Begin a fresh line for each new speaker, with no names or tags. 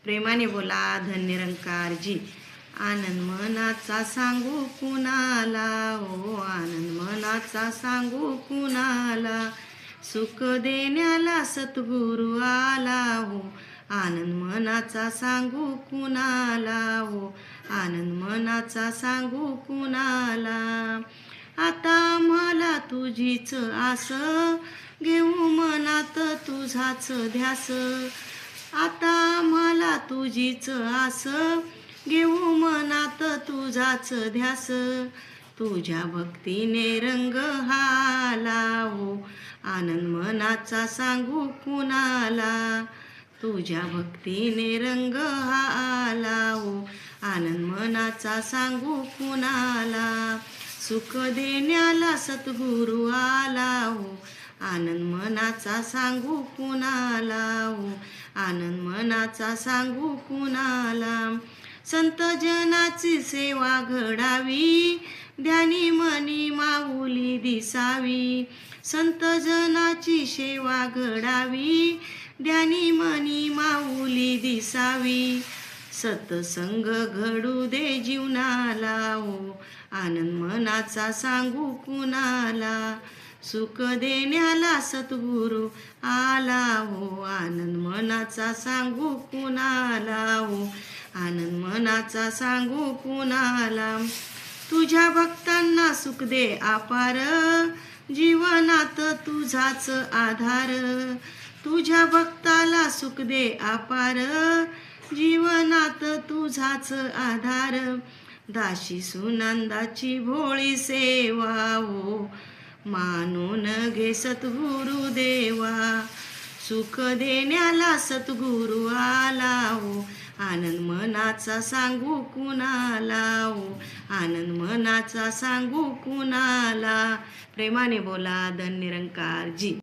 प्रेमाने बोला धन निरंकार जी. आनंद मनाचा सांगू कुणाला, ओ आनंद मनाचा सांगू कुणाला, सुख देण्याला सद्गुरू आला हो. आनंद मनाचा सांगू कुणाला, हो आनंद मनाचा सांगू कुणाला. आता मला तुझीच आस, घेऊ मनात तुझाच ध्यास. आता मला तुझीच आस, घेऊ मनात तुझाच ध्यास. तुझ्या भक्तीने रंग हाला हो. आनंद मनाचा सांगू कुणाला, तुझ्या भक्तीने रंग आला हो. आनंद मनाचा सांगू कुणाला, सुख देण्याला सद्गुरू आला हो. आनंद मनाचा सांगू कुणाला, हो आनंद मनाचा सांगू कुणाला. संत जनाची सेवा घडावी, ध्यानी मनी माऊली दिसावी. संत जनाची सेवा घडावी, ध्यानी मनी माऊली दिसावी. सत्संग घडू दे जीवनाला हो. आनंद मनाचा सांगू कुणाला, सुख देण्याला सद्गुरू आला हो. आनंद मनाचा सांगू कुणाला, हो आनंद मनाचा सांगू कुणाला. तुझ्या भक्तांना सुख दे अपार, जीवनात तुझाच आधार. तुझ्या भक्ताला सुख दे अपार, जीवनात तुझाच आधार. दाशी सुनंदाची भोळी सेवा हो, मानून घे सद्गुरू देवा. सुख देण्याला सद्गुरू आला हो. आनंद मनाचा सांगू कुणाला, हो आनंद मनाचा सांगू कुणाला. प्रेमाने बोला धन निरंकार जी.